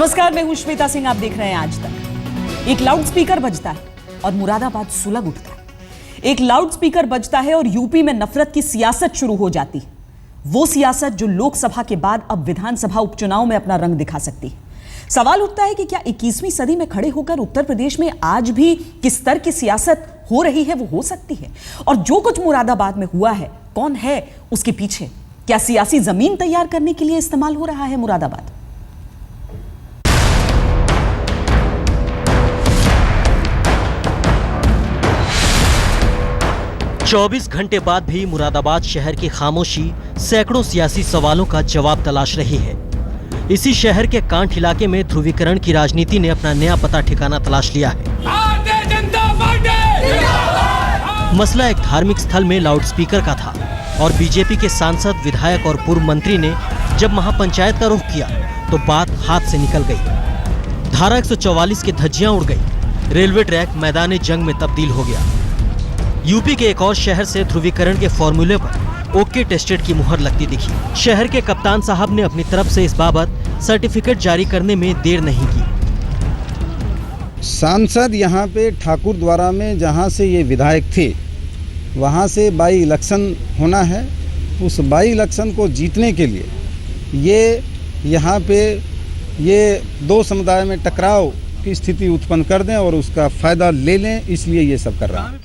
नमस्कार, मैं हूं श्वेता सिंह। आप देख रहे हैं आज तक। एक लाउड स्पीकर बजता है और मुरादाबाद सुलग उठता है। एक लाउड स्पीकर बजता है और यूपी में नफरत की सियासत शुरू हो जाती है। वो सियासत जो लोकसभा के बाद अब विधानसभा उपचुनाव में अपना रंग दिखा सकती है। सवाल उठता है कि क्या 21वीं सदी में खड़े होकर उत्तर प्रदेश में आज भी किस स्तर की सियासत हो रही है वो हो सकती है। और जो कुछ मुरादाबाद में हुआ है, कौन है उसके पीछे? क्या सियासी जमीन तैयार करने के लिए इस्तेमाल हो रहा है मुरादाबाद? चौबीस घंटे बाद भी मुरादाबाद शहर की खामोशी सैकड़ों सियासी सवालों का जवाब तलाश रही है। इसी शहर के कांठ इलाके में ध्रुवीकरण की राजनीति ने अपना नया पता ठिकाना तलाश लिया है। मसला एक धार्मिक स्थल में लाउडस्पीकर का था और बीजेपी के सांसद, विधायक और पूर्व मंत्री ने जब महापंचायत का रुख किया तो बात हाथ से निकल गई। धारा 144 की धज्जियां उड़ गई। रेलवे ट्रैक मैदान जंग में तब्दील हो गया। यूपी के एक और शहर से ध्रुवीकरण के फॉर्मूले पर ओके टेस्टेड की मुहर लगती दिखी। शहर के कप्तान साहब ने अपनी तरफ से इस बाबत सर्टिफिकेट जारी करने में देर नहीं की। सांसद यहाँ पे ठाकुर द्वारा में जहाँ से ये विधायक थे वहाँ से बाई इलेक्शन होना है। उस बाई इलेक्शन को जीतने के लिए ये यहाँ पे ये दो समुदाय में टकराव की स्थिति उत्पन्न कर दें और उसका फायदा ले लें, इसलिए ये सब कर रहा है।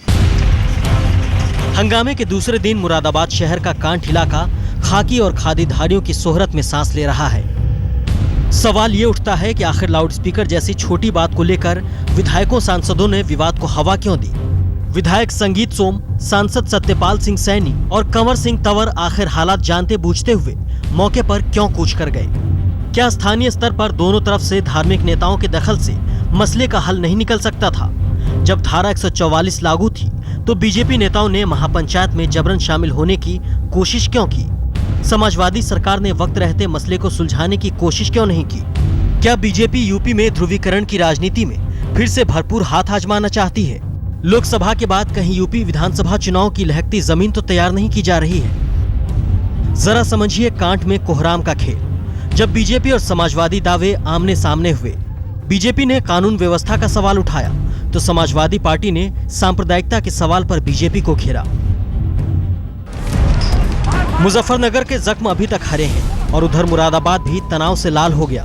हंगामे के दूसरे दिन मुरादाबाद शहर का कांठ इलाका खाकी और खादीधारियों की सोहरत में सांस ले रहा है। सवाल ये उठता है कि आखिर लाउडस्पीकर जैसी छोटी बात को लेकर विधायकों सांसदों ने विवाद को हवा क्यों दी? विधायक संगीत सोम, सांसद सत्यपाल सिंह सैनी और कंवर सिंह तंवर आखिर हालात जानते बूझते हुए मौके पर क्यों कूच कर गए? क्या स्थानीय स्तर पर दोनों तरफ से धार्मिक नेताओं के दखल से मसले का हल नहीं निकल सकता था? जब धारा 144 लागू थी तो बीजेपी नेताओं ने महापंचायत में जबरन शामिल होने की कोशिश क्यों की? समाजवादी सरकार ने वक्त रहते मसले को सुलझाने की कोशिश क्यों नहीं की? क्या बीजेपी यूपी में ध्रुवीकरण की राजनीति में फिर से भरपूर हाथ आजमाना चाहती है? लोकसभा के बाद कहीं यूपी विधानसभा चुनाव की लहकती जमीन तो तैयार नहीं की जा रही है। जरा समझिए कांठ में कोहराम का खेल। जब बीजेपी और समाजवादी दावे आमने सामने हुए, बीजेपी ने कानून व्यवस्था का सवाल उठाया तो समाजवादी पार्टी ने सांप्रदायिकता के सवाल पर बीजेपी को घेरा। मुजफ्फरनगर के जख्म अभी तक हरे हैं और उधर मुरादाबाद भी तनाव से लाल हो गया।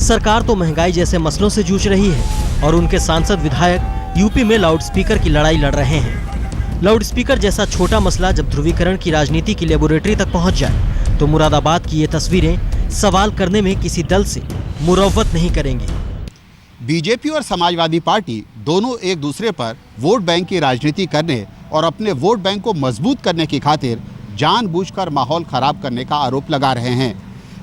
सरकार तो महंगाई जैसे मसलों से जूझ रही है और उनके सांसद, विधायक यूपी में लाउडस्पीकर की लड़ाई लड़ रहे हैं। लाउडस्पीकर जैसा छोटा मसला जब ध्रुवीकरण की राजनीति की लेबोरेटरी तक पहुंच जाए तो मुरादाबाद की ये तस्वीरें सवाल करने में किसी दल से मुरव्वत नहीं करेंगी। बीजेपी और समाजवादी पार्टी दोनों एक दूसरे पर वोट बैंक की राजनीति करने और अपने वोट बैंक को मजबूत करने की खातिर जानबूझकर माहौल खराब करने का आरोप लगा रहे हैं।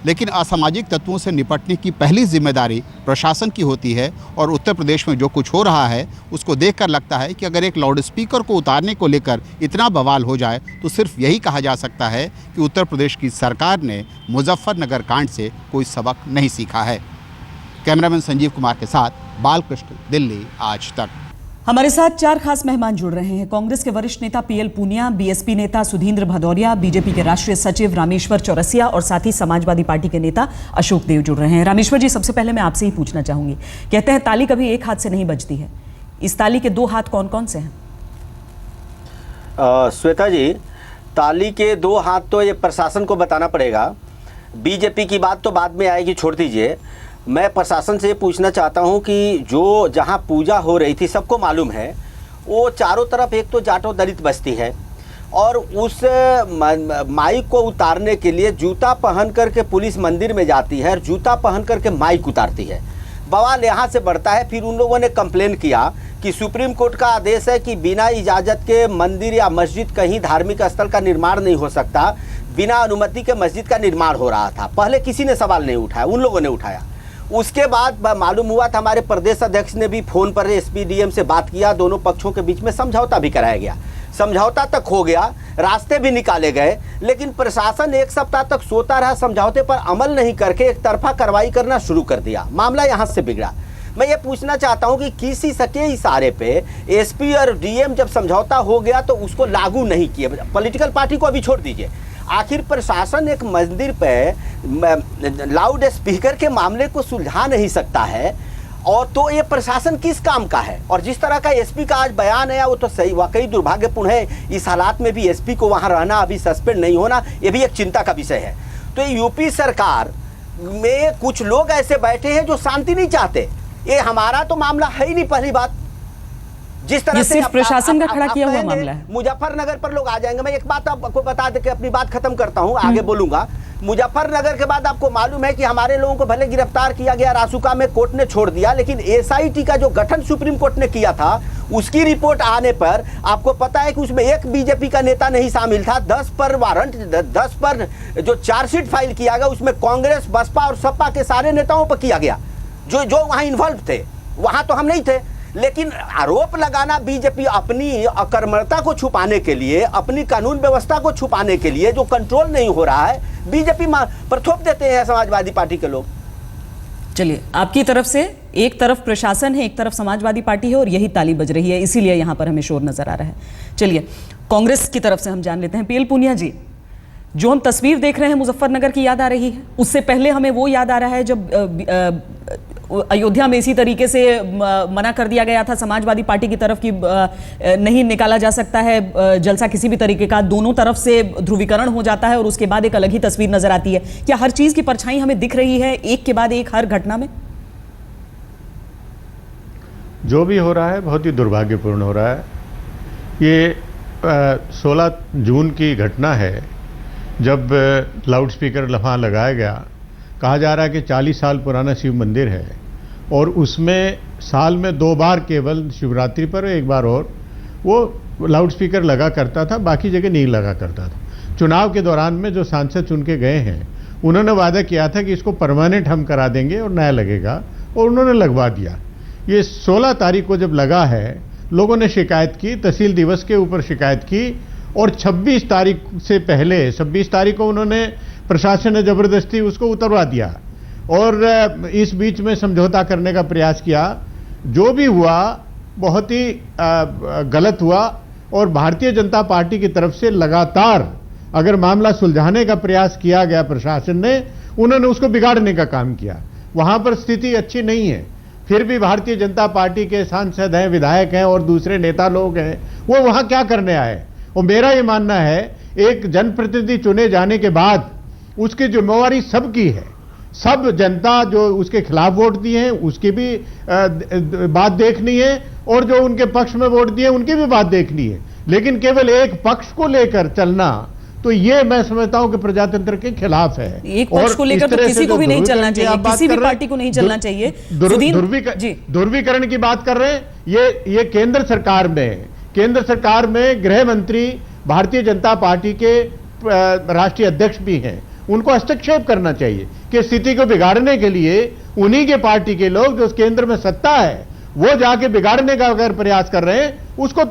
लेकिन असामाजिक तत्वों से निपटने की पहली जिम्मेदारी प्रशासन की होती है और उत्तर प्रदेश में जो कुछ हो रहा है उसको देखकर लगता है कि अगर एक लाउडस्पीकर को उतारने को लेकर इतना बवाल हो जाए तो सिर्फ यही कहा जा सकता है कि उत्तर प्रदेश की सरकार ने मुजफ्फरनगर कांड से कोई सबक नहीं सीखा है। कैमरामैन संजीव कुमार के साथ बालकृष्ण, दिल्ली आज तक। हमारे साथ चार खास मेहमान जुड़ रहे हैं। कांग्रेस के वरिष्ठ नेता पीएल पूनिया, बीएसपी नेता सुधींद्र भदौरिया, बीजेपी के राष्ट्रीय सचिव रामेश्वर चौरसिया और साथ ही समाजवादी पार्टी के नेता अशोक देव जुड़ रहे हैं। रामेश्वर जी, सबसे पहले मैं आपसे ही पूछना चाहूंगी, कहते हैं ताली कभी एक हाथ से नहीं बजती है, इस ताली के दो हाथ कौन कौन से हैं? श्वेता जी, ताली के दो हाथ तो ये प्रशासन को बताना पड़ेगा। बीजेपी की बात तो बाद में आएगी, छोड़ दीजिए। मैं प्रशासन से पूछना चाहता हूं कि जो जहां पूजा हो रही थी, सबको मालूम है वो चारों तरफ एक तो जाटो दलित बस्ती है और उस माइक को उतारने के लिए जूता पहन करके पुलिस मंदिर में जाती है और जूता पहन करके माइक उतारती है। बवाल यहाँ से बढ़ता है। फिर उन लोगों ने कंप्लेन किया कि सुप्रीम कोर्ट का आदेश है कि बिना इजाज़त के मंदिर या मस्जिद, कहीं धार्मिक स्थल का निर्माण नहीं हो सकता। बिना अनुमति के मस्जिद का निर्माण हो रहा था। पहले किसी ने सवाल नहीं उठाया, उन लोगों ने उठाया। उसके बाद मालूम हुआ था, हमारे प्रदेश अध्यक्ष ने भी फोन पर एसपी डीएम से बात किया, दोनों पक्षों के बीच में समझौता भी कराया गया, समझौता तक हो गया, रास्ते भी निकाले गए। लेकिन प्रशासन एक सप्ताह तक सोता रहा, समझौते पर अमल नहीं करके एक तरफा कार्रवाई करना शुरू कर दिया। मामला यहाँ से बिगड़ा। मैं ये पूछना चाहता हूँ कि किसी सके इशारे पे एसपी और डीएम जब समझौता हो गया तो उसको लागू नहीं किए। पॉलिटिकल पार्टी को अभी छोड़ दीजिए, आखिर प्रशासन एक मंदिर पे लाउड स्पीकर के मामले को सुलझा नहीं सकता है, और तो ये प्रशासन किस काम का है? और जिस तरह का एसपी का आज बयान है वो तो सही वाकई दुर्भाग्यपूर्ण है। इस हालात में भी एसपी को वहां रहना, अभी सस्पेंड नहीं होना, ये भी एक चिंता का विषय है। तो यूपी सरकार में कुछ लोग ऐसे बैठे हैं जो शांति नहीं चाहते। ये हमारा तो मामला है ही नहीं। पहली बात, जिस तरह से सिर्फ प्रशासन का खड़ा किया हुआ मामला है। मुजफ्फरनगर पर लोग आ जाएंगे। मैं एक बात आपको बता दे के अपनी बात खत्म करता हूं, आगे बोलूंगा। मुजफ्फरनगर के बाद आपको मालूम है कि हमारे लोगों को भले गिरफ्तार किया गया, रासुका में कोर्ट ने छोड़ दिया, लेकिन एसआईटी का जो गठन सुप्रीम कोर्ट ने किया था उसकी रिपोर्ट आने पर आपको पता है कि उसमें एक बीजेपी का नेता नहीं शामिल था। 10 पर वारंट, 10 पर जो चार्जशीट फाइल किया गया उसमें कांग्रेस, बसपा और सपा के सारे नेताओं पर किया गया जो वहां इन्वॉल्व थे। वहां तो हम नहीं थे, लेकिन आरोप लगाना बीजेपी अपनी अकर्मणता को छुपाने के लिए, अपनी कानून व्यवस्था को छुपाने के लिए, जो कंट्रोल नहीं हो रहा है, बीजेपी पर थोप देते हैं समाजवादी पार्टी के लोग। चलिए, आपकी तरफ से एक तरफ प्रशासन है, एक तरफ समाजवादी पार्टी है और यही ताली बज रही है, इसीलिए यहां पर हमें शोर नजर आ रहा है। चलिए, कांग्रेस की तरफ से हम जान लेते हैं। पीएल पूनिया जी, जो हम तस्वीर देख रहे हैं मुजफ्फरनगर की याद आ रही है? उससे पहले हमें वो याद आ रहा है जब अयोध्या में इसी तरीके से मना कर दिया गया था समाजवादी पार्टी की तरफ कि नहीं निकाला जा सकता है जलसा किसी भी तरीके का, दोनों तरफ से ध्रुवीकरण हो जाता है और उसके बाद एक अलग ही तस्वीर नजर आती है। क्या हर चीज की परछाई हमें दिख रही है एक के बाद एक हर घटना में? जो भी हो रहा है बहुत ही दुर्भाग्यपूर्ण हो रहा है। ये 16 जून की घटना है जब लाउडस्पीकर वहाँ लगाया गया। कहा जा रहा है कि 40 साल पुराना शिव मंदिर है और उसमें साल में 2 बार केवल शिवरात्रि पर एक बार और वो लाउडस्पीकर लगा करता था, बाकी जगह नहीं लगा करता था। चुनाव के दौरान में जो सांसद चुन के गए हैं उन्होंने वादा किया था कि इसको परमानेंट हम करा देंगे और नया लगेगा, और उन्होंने लगवा दिया। ये 16 तारीख को जब लगा है, लोगों ने शिकायत की, तहसील दिवस के ऊपर शिकायत की, और 26 तारीख से पहले 26 तारीख को उन्होंने प्रशासन ने जबरदस्ती उसको उतरवा दिया और इस बीच में समझौता करने का प्रयास किया। जो भी हुआ बहुत ही गलत हुआ और भारतीय जनता पार्टी की तरफ से लगातार अगर मामला सुलझाने का प्रयास किया गया प्रशासन ने, उन्होंने उसको बिगाड़ने का काम किया। वहां पर स्थिति अच्छी नहीं है, फिर भी भारतीय जनता पार्टी के सांसद हैं, विधायक हैं और दूसरे नेता लोग हैं, वो वहां क्या करने आए? और मेरा ये मानना है एक जनप्रतिनिधि चुने जाने के बाद उसकी जिम्मेवारी सबकी है। सब जनता जो उसके खिलाफ वोट दिए हैं उसकी भी बात देखनी है और जो उनके पक्ष में वोट दिए उनकी भी बात देखनी है। लेकिन केवल एक पक्ष को लेकर चलना, तो ये मैं समझता हूं कि प्रजातंत्र के खिलाफ है। एक पक्ष को लेकर तो किसी को भी नहीं चलना चाहिए, किसी भी पार्टी को नहीं चलना चाहिए। ध्रुवीकरण की बात कर रहे हैं, ये केंद्र सरकार में, केंद्र सरकार में गृह मंत्री भारतीय जनता पार्टी के राष्ट्रीय अध्यक्ष भी हैं। उनको हस्तक्षेप करना चाहिए कि स्थिति को बिगाड़ने के लिए उन्हीं के पार्टी के लोग जो केंद्र में सत्ता है वो जाके बिगाड़ने का अगर प्रयास कर रहे हैं उसको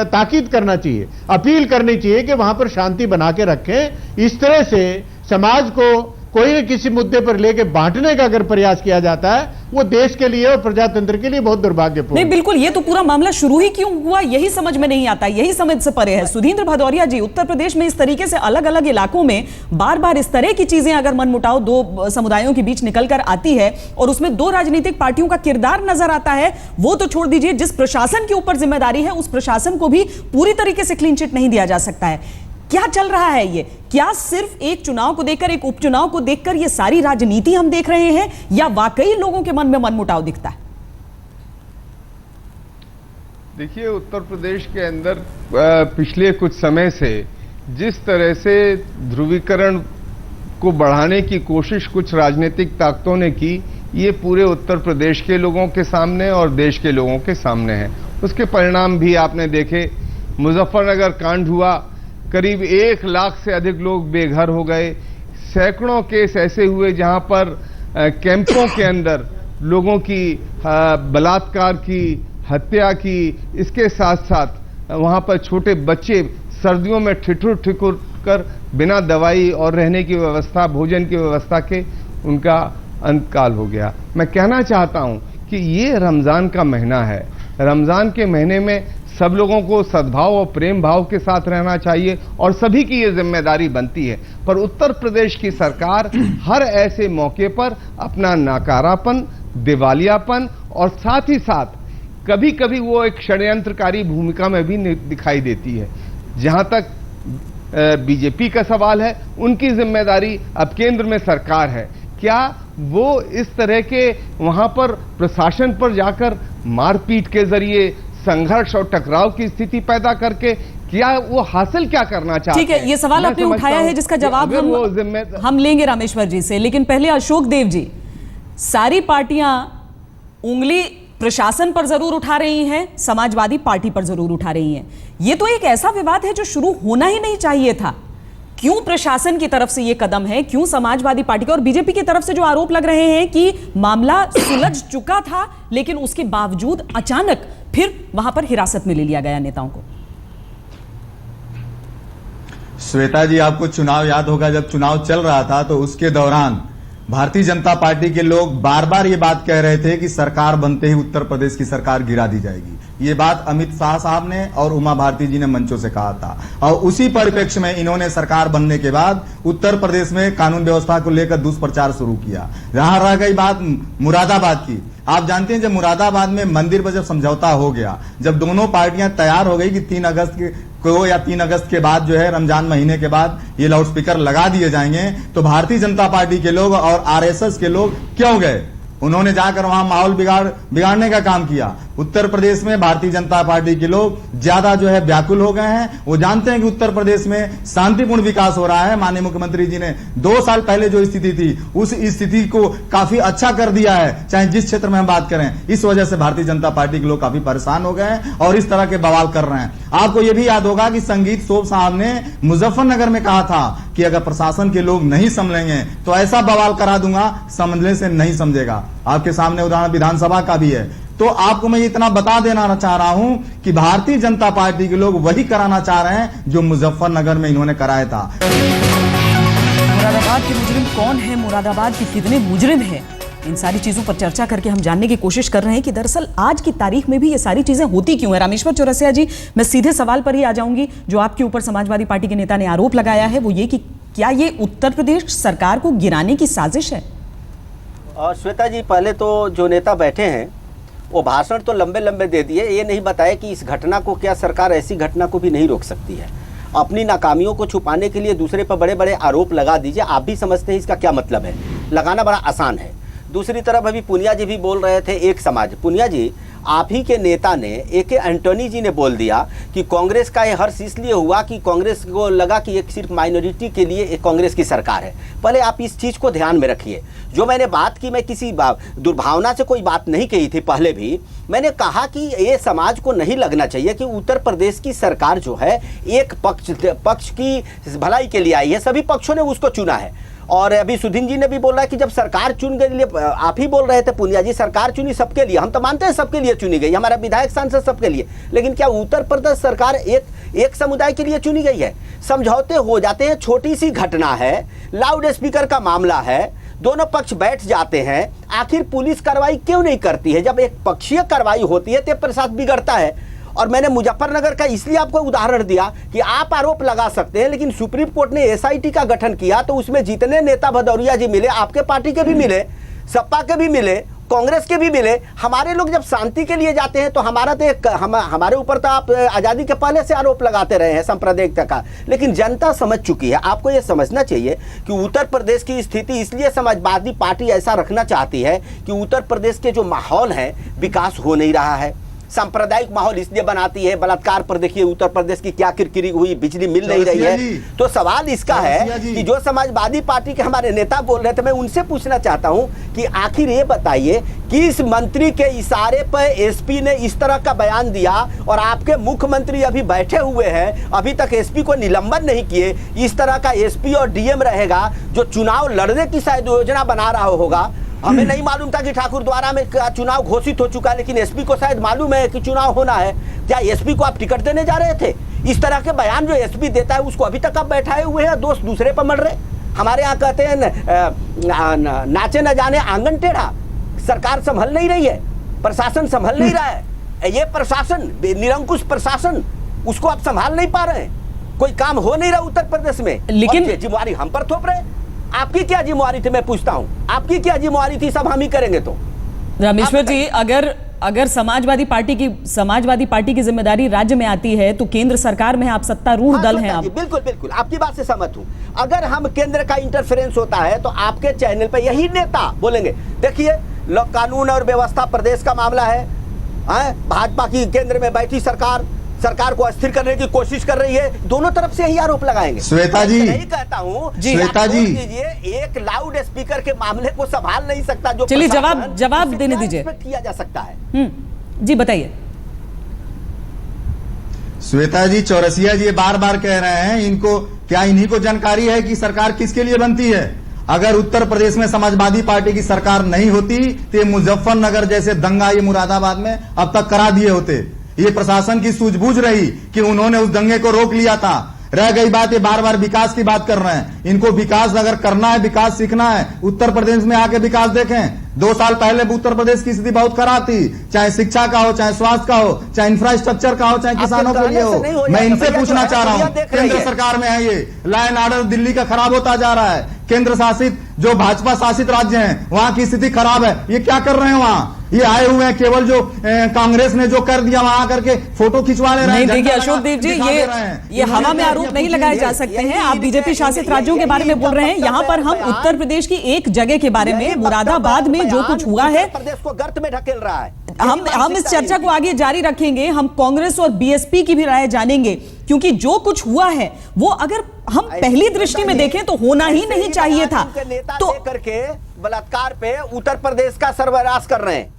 ताकीद करना चाहिए, अपील करनी चाहिए कि वहां पर शांति बना के रखें। इस तरह से समाज को कोई न किसी मुद्दे पर लेके बांटने का अगर प्रयास किया जाता है वो देश के लिए और प्रजातंत्र के लिए बहुत दुर्भाग्यपूर्ण। नहीं, बिल्कुल, ये तो पूरा मामला शुरू ही क्यों हुआ यही समझ में नहीं आता, यही समझ से परे है। सुधींद्र भदौरिया जी, उत्तर प्रदेश में इस तरीके से अलग अलग इलाकों में बार बार इस तरह की चीजें अगर मनमुटाव दो समुदायों के बीच निकल कर आती है और उसमें 2 राजनीतिक पार्टियों का किरदार नजर आता है, वो तो छोड़ दीजिए, जिस प्रशासन के ऊपर जिम्मेदारी है उस प्रशासन को भी पूरी तरीके से क्लीन चिट नहीं दिया जा सकता है। क्या चल रहा है ये? क्या सिर्फ एक चुनाव को देखकर, एक उपचुनाव को देखकर ये सारी राजनीति हम देख रहे हैं, या वाकई लोगों के मन में मनमुटाव दिखता है? देखिए, उत्तर प्रदेश के अंदर पिछले कुछ समय से जिस तरह से ध्रुवीकरण को बढ़ाने की कोशिश कुछ राजनीतिक ताकतों ने की, ये पूरे उत्तर प्रदेश के लोगों के सामने और देश के लोगों के सामने है। उसके परिणाम भी आपने देखे। मुजफ्फरनगर कांड हुआ, करीब 1 लाख से अधिक लोग बेघर हो गए। सैकड़ों केस ऐसे हुए जहां पर कैंपों के अंदर लोगों की बलात्कार की, हत्या की, इसके साथ साथ वहां पर छोटे बच्चे सर्दियों में ठिठुर ठिठुर कर बिना दवाई और रहने की व्यवस्था, भोजन की व्यवस्था के उनका अंतकाल हो गया। मैं कहना चाहता हूं कि ये रमज़ान का महीना है। रमज़ान के महीने में सब लोगों को सद्भाव और प्रेम भाव के साथ रहना चाहिए और सभी की ये जिम्मेदारी बनती है। पर उत्तर प्रदेश की सरकार हर ऐसे मौके पर अपना नाकारापन, दिवालियापन और साथ ही साथ कभी कभी वो एक षड्यंत्रकारी भूमिका में भी दिखाई देती है। जहां तक बीजेपी का सवाल है, उनकी जिम्मेदारी अब केंद्र में सरकार है। क्या वो इस तरह के वहां पर प्रशासन पर जाकर मारपीट के जरिए संघर्ष और टकराव की स्थिति पैदा करके क्या वो हासिल क्या करना चाहते हैं? ठीक है, ये सवाल आपने उठाया है जिसका जवाब हम लेंगे रामेश्वर जी से, लेकिन पहले अशोक देव जी, सारी पार्टियां उंगली प्रशासन पर जरूर उठा रही हैं, समाजवादी पार्टी पर जरूर उठा रही हैं। ये तो एक ऐसा विवाद है जो शुरू होना ही नहीं चाहिए था। क्यों प्रशासन की तरफ से ये कदम है, क्यों समाजवादी पार्टी का और बीजेपी की तरफ से जो आरोप लग रहे हैं कि मामला सुलझ चुका था लेकिन उसके बावजूद अचानक फिर वहां पर हिरासत में ले लिया गया नेताओं को? श्वेता जी, आपको चुनाव याद होगा, जब चुनाव चल रहा था तो उसके दौरान भारतीय जनता पार्टी के लोग बार बार ये बात कह रहे थे कि सरकार बनते ही उत्तर प्रदेश की सरकार गिरा दी जाएगी। ये बात अमित शाह साहब ने और उमा भारती जी ने मंचों से कहा था, और उसी परिप्रेक्ष्य में इन्होंने सरकार बनने के बाद उत्तर प्रदेश में कानून व्यवस्था को लेकर दुष्प्रचार शुरू किया। जहां रह गई बात मुरादाबाद की, आप जानते हैं जब मुरादाबाद में मंदिर पर जब समझौता हो गया, जब दोनों पार्टियां तैयार हो गई कि 3 अगस्त को या 3 अगस्त के बाद जो है रमजान महीने के बाद ये लाउड स्पीकर लगा दिए जाएंगे, तो भारतीय जनता पार्टी के लोग और आरएसएस के लोग क्यों गए? उन्होंने जाकर वहां माहौल बिगाड़ने का काम किया। उत्तर प्रदेश में भारतीय जनता पार्टी के लोग ज्यादा जो है व्याकुल हो गए हैं। वो जानते हैं कि उत्तर प्रदेश में शांतिपूर्ण विकास हो रहा है। माननीय मुख्यमंत्री जी ने 2 साल पहले जो स्थिति थी उस स्थिति को काफी अच्छा कर दिया है, चाहे जिस क्षेत्र में हम बात करें। इस वजह से भारतीय जनता पार्टी के लोग काफी परेशान हो गए हैं और इस तरह के बवाल कर रहे हैं। आपको यह भी याद होगा कि संगीत सोब साहब ने मुजफ्फरनगर में कहा था कि अगर प्रशासन के लोग नहीं संभलेंगे तो ऐसा बवाल करा दूंगा, समझने से नहीं समझेगा। आपके सामने उदाहरण विधानसभा का भी है। तो आपको मैं इतना बता देना चाह रहा हूं कि भारतीय जनता पार्टी के लोग वही कराना चाह रहे हैं जो मुजफ्फरनगर में इन्होंने कराया था। मुरादाबाद के मुजरिम कौन है, मुरादाबाद के कितने मुजरिम हैं, इन सारी चीजों पर चर्चा करके हम जानने की कोशिश कर रहे हैं कि दरअसल आज की तारीख में भी ये सारी चीजें होती क्यों है। रामेश्वर चौरसिया जी, मैं सीधे सवाल पर ही आ जाऊंगी। जो आपके ऊपर समाजवादी पार्टी के नेता ने आरोप लगाया है वो ये कि क्या ये उत्तर प्रदेश सरकार को गिराने की साजिश है? और श्वेता जी, पहले तो जो नेता बैठे हैं वो भाषण तो लंबे लंबे दे दिए, ये नहीं बताया कि इस घटना को क्या सरकार ऐसी घटना को भी नहीं रोक सकती है। अपनी नाकामियों को छुपाने के लिए दूसरे पर बड़े बड़े आरोप लगा दीजिए। आप भी समझते हैं इसका क्या मतलब है, लगाना बड़ा आसान है। दूसरी तरफ अभी पुनिया जी भी बोल रहे थे एक समाज। पुनिया जी, आप ही के नेता ने ए.के. एंटोनी जी ने बोल दिया कि कांग्रेस का ये हर्ष इसलिए हुआ कि कांग्रेस को लगा कि एक सिर्फ माइनॉरिटी के लिए एक कांग्रेस की सरकार है। पहले आप इस चीज़ को ध्यान में रखिए। जो मैंने बात की, मैं किसी दुर्भावना से कोई बात नहीं कही थी। पहले भी मैंने कहा कि ये समाज को नहीं लगना चाहिए कि उत्तर प्रदेश की सरकार जो है एक पक्ष की भलाई के लिए आई है, सभी पक्षों ने उसको चुना है। और अभी सुधीन जी ने भी बोला कि जब सरकार चुन गई, आप ही बोल रहे थे पुनिया जी, सरकार चुनी सबके लिए। हम तो मानते हैं सबके लिए चुनी गई, हमारा विधायक सांसद सबके लिए, लेकिन क्या उत्तर प्रदेश सरकार एक समुदाय के लिए चुनी गई है? समझौते हो जाते हैं, छोटी सी घटना है, लाउड स्पीकर का मामला है, दोनों पक्ष बैठ जाते हैं। आखिर पुलिस कार्रवाई क्यों नहीं करती है? जब एक पक्षीय कार्रवाई होती है तो प्रशासन बिगड़ता है। और मैंने मुजफ्फरनगर का इसलिए आपको उदाहरण दिया कि आप आरोप लगा सकते हैं, लेकिन सुप्रीम कोर्ट ने एसआईटी का गठन किया तो उसमें जितने नेता भदौरिया जी मिले, आपके पार्टी के भी मिले, सपा के भी मिले, कांग्रेस के भी मिले। हमारे लोग जब शांति के लिए जाते हैं तो हमारा तो हमारे ऊपर तो आप आज़ादी के पहले से आरोप लगाते रहे हैं सांप्रदायिकता का, लेकिन जनता समझ चुकी है। आपको ये समझना चाहिए कि उत्तर प्रदेश की स्थिति इसलिए समाजवादी पार्टी ऐसा रखना चाहती है कि उत्तर प्रदेश के जो माहौल है, विकास हो नहीं रहा है। सांप्रदायिक माहौल इसलिए बनाती है। बलात्कार पर देखिए उत्तर प्रदेश की क्या किरकिरी हुई, बिजली मिल नहीं रही है। तो सवाल इसका है कि जो समाजवादी पार्टी के हमारे नेता बोल रहे थे, मैं उनसे पूछना चाहता हूं कि आखिर ये बताइए कि इस मंत्री के इशारे पर एसपी ने इस तरह का बयान दिया और आपके मुख्यमंत्री अभी बैठे हुए हैं, अभी तक एसपी को निलंबन नहीं किए। इस तरह का एसपी और डीएम रहेगा जो चुनाव लड़ने की शायद योजना बना रहा होगा। हमें नहीं मालूम था कि ठाकुर द्वारा में चुनाव घोषित हो चुका है, लेकिन एसपी को शायद मालूम है कि चुनाव होना है। क्या एसपी को आप टिकट देने जा रहे थे? इस तरह के बयान जो एसपी देता है उसको अभी तक आप बैठाए हुए हैं, दोस्त दूसरे पर मर रहे। हमारे यहाँ कहते हैं नाचे न जाने आंगन टेढ़ा। सरकार संभल नहीं रही है, प्रशासन संभल नहीं रहा है। ये प्रशासन, निरंकुश प्रशासन, उसको आप संभाल नहीं पा रहे हैं। कोई काम हो नहीं रहा उत्तर प्रदेश में, लेकिन जिम्मेवारी हम पर थोप रहे। आपकी क्या जिम्मेवारी थी, मैं पूछता हूं, आपकी क्या जिम्मेवारी थी? सब हम ही करेंगे तो। रामेश्वर जी, अगर समाजवादी पार्टी की जिम्मेदारी राज्य में आती है तो केंद्र सरकार में आप सत्तारूढ़ दल हैं आप। बिल्कुल बिल्कुल आपकी बात से सहमत हूं। अगर हम केंद्र का इंटरफेरेंस होता है तो आपके चैनल पे यही नेता बोलेंगे, देखिए लोक कानून और व्यवस्था प्रदेश का मामला है, भाजपा की केंद्र में बैठी सरकार को अस्थिर करने की कोशिश कर रही है, दोनों तरफ से यही आरोप लगाएंगे। श्वेता जी, नहीं कहता हूं श्वेता जी, एक लाउड स्पीकर के मामले को संभाल नहीं सकता जो। चलिए जवाब देने दीजिए, किया जा सकता है। जी बताइए। श्वेता जी, चौरसिया जी बार बार कह रहे हैं, इनको क्या इन्हीं को जानकारी है कि सरकार किसके लिए बनती है? अगर उत्तर प्रदेश में समाजवादी पार्टी की सरकार नहीं होती तो ये मुजफ्फरनगर जैसे दंगा ये मुरादाबाद में अब तक करा दिए होते। ये प्रशासन की सूझबूझ रही कि उन्होंने उस दंगे को रोक लिया था। रह गई बात, ये बार बार विकास की बात कर रहे हैं। इनको विकास अगर करना है, विकास सीखना है, उत्तर प्रदेश में आके विकास देखें। 2 साल पहले उत्तर प्रदेश की स्थिति बहुत खराब थी, चाहे शिक्षा का हो, चाहे स्वास्थ्य का हो, चाहे इंफ्रास्ट्रक्चर का हो, चाहे किसानों के लिए हो। मैं इनसे पूछना चाह रहा हूं, केंद्र सरकार में है ये लॉ एंड ऑर्डर दिल्ली का खराब होता जा रहा है। केंद्र शासित जो भाजपा शासित राज्य हैं वहां की स्थिति खराब है। ये क्या कर रहे हैं वहां? ये आए हुए हैं केवल जो कांग्रेस ने जो कर दिया वहां करके फोटो खिंचवा ले रहे हैं। नहीं देखिए अशोक देव जी, ये हवा में आरोप नहीं लगाए जा सकते हैं। आप बीजेपी शासित राज्यों के बारे में बोल रहे हैं, यहाँ पर हम उत्तर प्रदेश की एक जगह के बारे में, मुरादाबाद में जो कुछ हुआ है, प्रदेश को गर्त में ढकेल रहा है। हम इस चर्चा को आगे जारी रखेंगे। हम कांग्रेस और बीएसपी की भी राय जानेंगे, क्योंकि जो कुछ हुआ है वो अगर हम पहली दृष्टि में देखें तो होना ही नहीं चाहिए था। तो करके बलात्कार पे उत्तर प्रदेश का सर्वनाश कर रहे हैं।